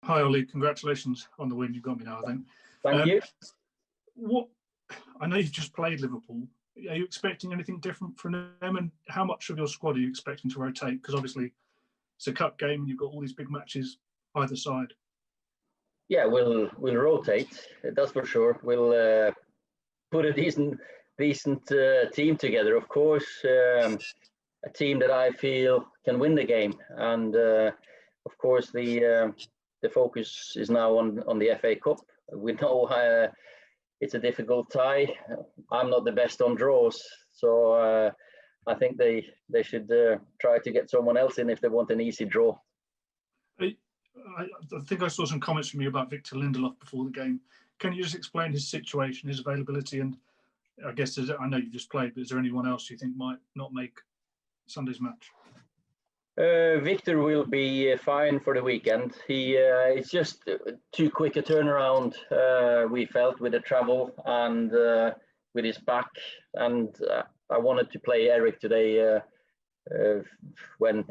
Hi, Ollie. Congratulations on the win. You got me now, I think. Thank you. I know you've just played Liverpool. Are you expecting anything different from them? And how much of your squad are you expecting to rotate? Because obviously it's a cup game and you've got all these big matches either side. Yeah, we'll rotate. That's for sure. We'll put a decent team together. Of course, a team that I feel can win the game. And of course, the focus is now on the FA Cup. We know it's a difficult tie. I'm not the best on draws, so I think they should try to get someone else in if they want an easy draw. I think I saw some comments from you about Victor Lindelof before the game. Can you just explain his situation, his availability, and I guess I know you've just played, but is there anyone else you think might not make Sunday's match? Victor will be fine for the weekend. It's just too quick a turnaround, we felt, with the travel and with his back. And I wanted to play Eric today when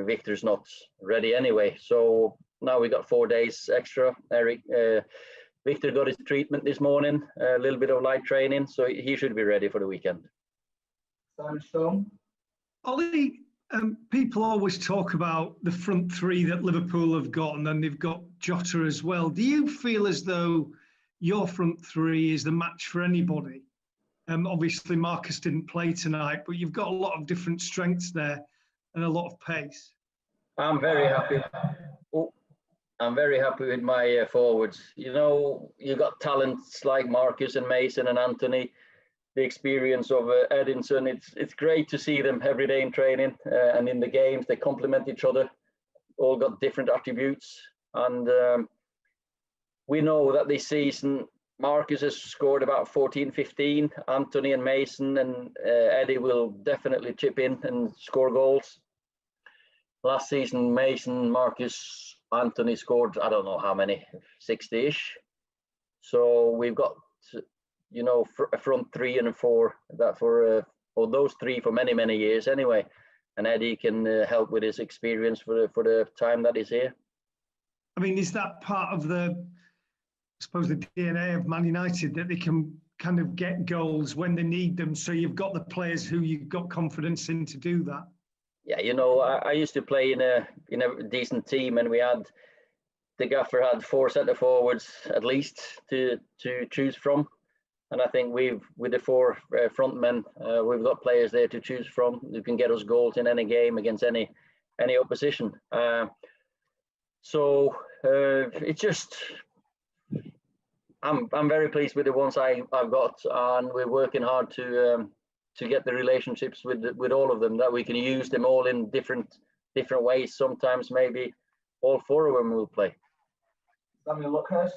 Victor's not ready anyway. So now we got 4 days extra. Victor got his treatment this morning, a little bit of light training, so he should be ready for the weekend. Thanks, Tom. Ollie, people always talk about the front three that Liverpool have got, and then they've got Jota as well. Do you feel as though your front three is the match for anybody? Obviously, Marcus didn't play tonight, but you've got a lot of different strengths there and a lot of pace. I'm very happy. I'm very happy with my forwards. You know, you got talents like Marcus and Mason and Anthony. The experience of Edinson, it's great to see them every day in training and in the games. They complement each other, all got different attributes. And we know that this season, Marcus has scored about 14, 15. Anthony and Mason and Eddie will definitely chip in and score goals. Last season, Mason, Marcus, Anthony scored, I don't know how many, 60-ish. So we've got, you know, a front three and a four, that for those three for many, many years anyway. And Eddie can help with his experience for the time that he's here. I mean, is that part of the, I suppose, the DNA of Man United, that they can kind of get goals when they need them? So you've got the players who you've got confidence in to do that. Yeah, you know, I used to play in a decent team, and the gaffer had 4 centre forwards at least to choose from. And I think with the 4 front men, we've got players there to choose from who can get us goals in any game against any opposition. So it's just, I'm very pleased with the ones I've got, and we're working hard to get the relationships with all of them, that we can use them all in different ways. Sometimes maybe all 4 of them will play. Samuel Luckhurst.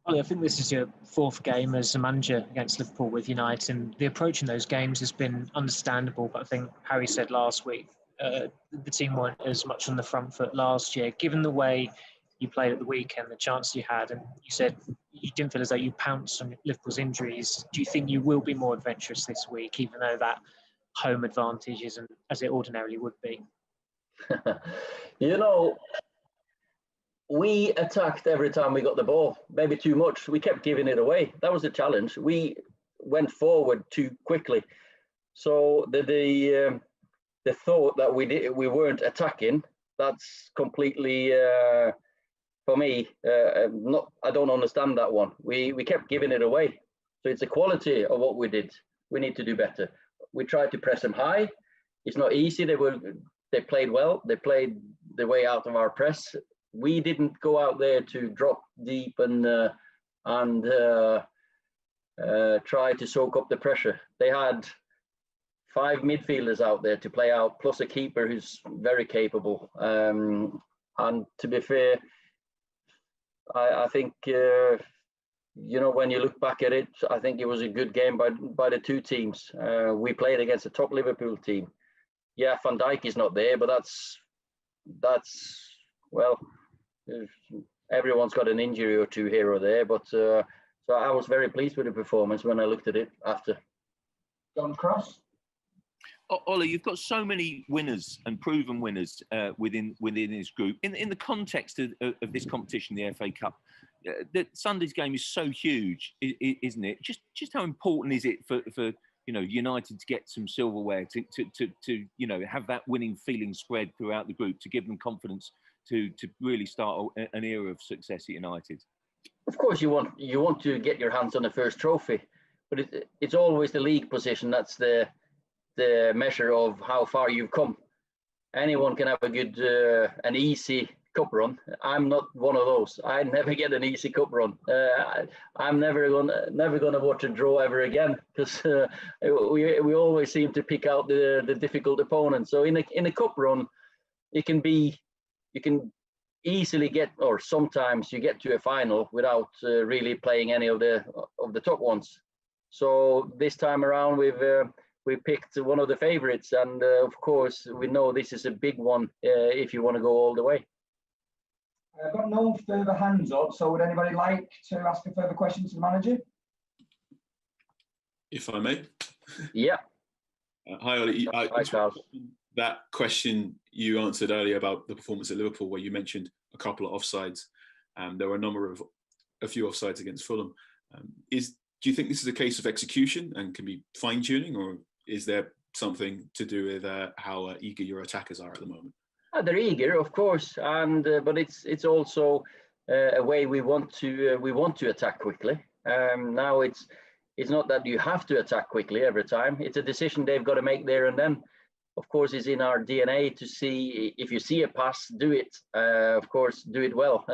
Ollie, I think this is your 4th game as a manager against Liverpool with United, and the approach in those games has been understandable. But I think Harry said last week the team weren't as much on the front foot last year. Given the way you played at the weekend, the chance you had, and you said you didn't feel as though you pounced on Liverpool's injuries, do you think you will be more adventurous this week, even though that home advantage isn't as it ordinarily would be? You know, we attacked every time we got the ball, maybe too much. We kept giving it away. That was the challenge. We went forward too quickly. So the thought that we weren't attacking, that's completely for me. I don't understand that one. We kept giving it away. So it's the quality of what we did. We need to do better. We tried to press them high. It's not easy. They played well. They played the way out of our press. We didn't go out there to drop deep and try to soak up the pressure. They had 5 midfielders out there to play out, plus a keeper who's very capable. And to be fair, I think you know, when you look back at it, I think it was a good game by the 2 teams. We played against a top Liverpool team. Yeah, Van Dijk is not there, but that's well, everyone's got an injury or 2 here or there. But so I was very pleased with the performance when I looked at it after. John Cross. Ollie, you've got so many winners and proven winners within this group. In the context of this competition, the FA Cup, Sunday's game is so huge, isn't it? Just how important is it for United to get some silverware, to have that winning feeling spread throughout the group, to give them confidence to really start an era of success at United? Of course, you want to get your hands on the first trophy, but it's always the league position that's the measure of how far you've come. Anyone can have a good, an easy cup run. I'm not one of those. I never get an easy cup run. I'm never gonna watch a draw ever again, because we always seem to pick out the difficult opponents. So in a cup run, you can easily get, or sometimes you get to a final without really playing any of the top ones. So this time around we picked one of the favorites, and of course we know this is a big one if you want to go all the way. I've got no further hands up, so would anybody like to ask a further question to the manager? If I may. Yeah. Hi, Ollie. Hi, Charles. That question you answered earlier about the performance at Liverpool, where you mentioned a couple of offsides. There were a few offsides against Fulham. Do you think this is a case of execution and can be fine-tuning, or is there something to do with how eager your attackers are at the moment? They're eager, of course, and but it's also a way we want to attack quickly. Now it's not that you have to attack quickly every time. It's a decision they've got to make there and then. Of course, it's in our DNA to see, if you see a pass, do it. Of course, do it well.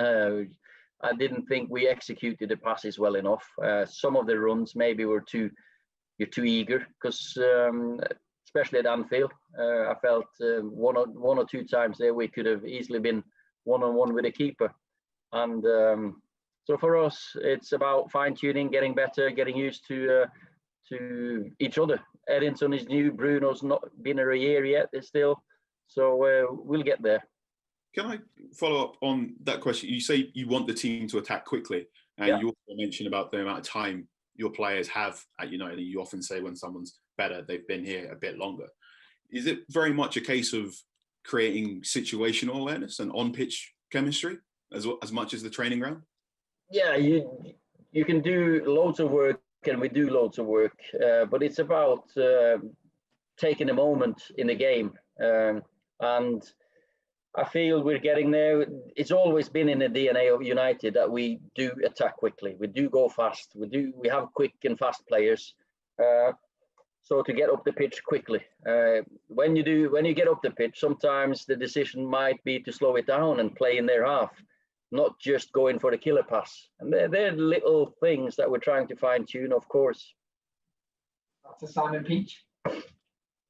I didn't think we executed the passes well enough. Some of the runs maybe you're too eager, because especially at Anfield, I felt one or two times there we could have easily been one-on-one with a keeper. And so for us, it's about fine-tuning, getting better, getting used to each other. Edinson is new. Bruno's not been here a year yet still. So we'll get there. Can I follow up on that question? You say you want the team to attack quickly, and you also mentioned about the amount of time your players have at United. You often say when someone's better, they've been here a bit longer. Is it very much a case of creating situational awareness and on-pitch chemistry as much as the training ground? Yeah, you can do loads of work, and we do loads of work, but it's about taking a moment in the game, and I feel we're getting there. It's always been in the DNA of United that we do attack quickly. We do go fast. We have quick and fast players. So to get up the pitch quickly. When you get up the pitch, sometimes the decision might be to slow it down and play in their half, not just going for the killer pass. And they're little things that we're trying to fine tune, of course. That's a Simon Peach.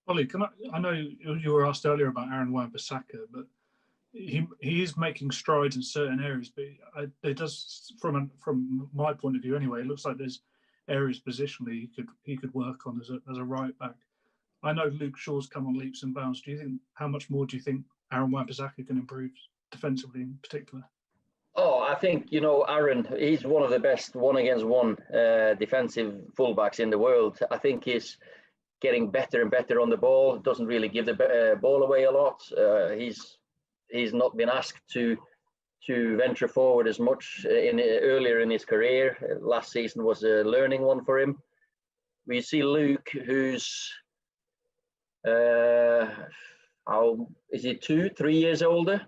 Ollie, I know you were asked earlier about Aaron Wan-Bissaka, but he is making strides in certain areas, but it does, from my point of view anyway, it looks like there's areas positionally he could work on as a right back. I know Luke Shaw's come on leaps and bounds. How much more do you think Aaron Wan-Bissaka can improve defensively in particular? Oh, I think, Aaron, he's one of the best one-against-one defensive fullbacks in the world. I think he's getting better and better on the ball. Doesn't really give the ball away a lot. He's not been asked to venture forward as much earlier in his career. Last season was a learning one for him. We see Luke, who's how is he 2-3 years older,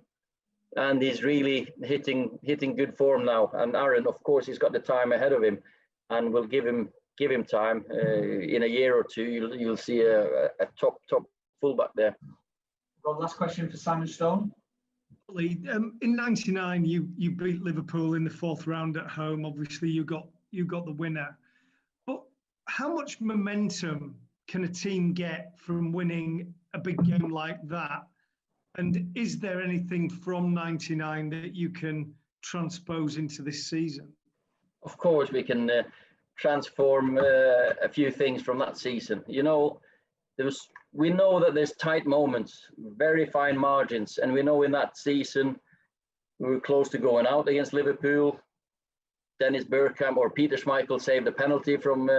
and he's really hitting good form now. And Aaron, of course, he's got the time ahead of him, and we'll give him time. In a year or two, you'll see a top fullback there. Well, last question for Simon Stone. In '99, you beat Liverpool in the fourth round at home. Obviously, you got the winner. But how much momentum can a team get from winning a big game like that? And is there anything from '99 that you can transpose into this season? Of course, we can transform a few things from that season. We know that there's tight moments, very fine margins, and we know in that season we were close to going out against Liverpool. Dennis Bergkamp or Peter Schmeichel saved a penalty from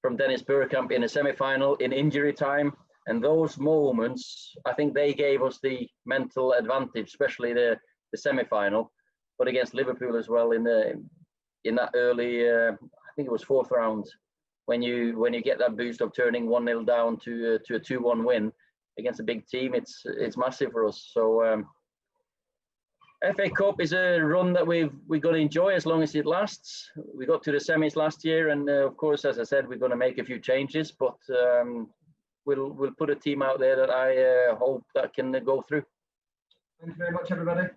from Dennis Bergkamp in a semi-final in injury time. And those moments, I think they gave us the mental advantage, especially the semi-final, but against Liverpool as well in that early, I think it was 4th round, when you get that boost of turning 1-0 down to a 2-1 win against a big team, it's massive for us. So FA Cup is a run that we're going to enjoy as long as it lasts. We got to the semis last year, and of course, as I said, we're going to make a few changes, but we'll put a team out there that I hope that can go through. Thank you very much, everybody.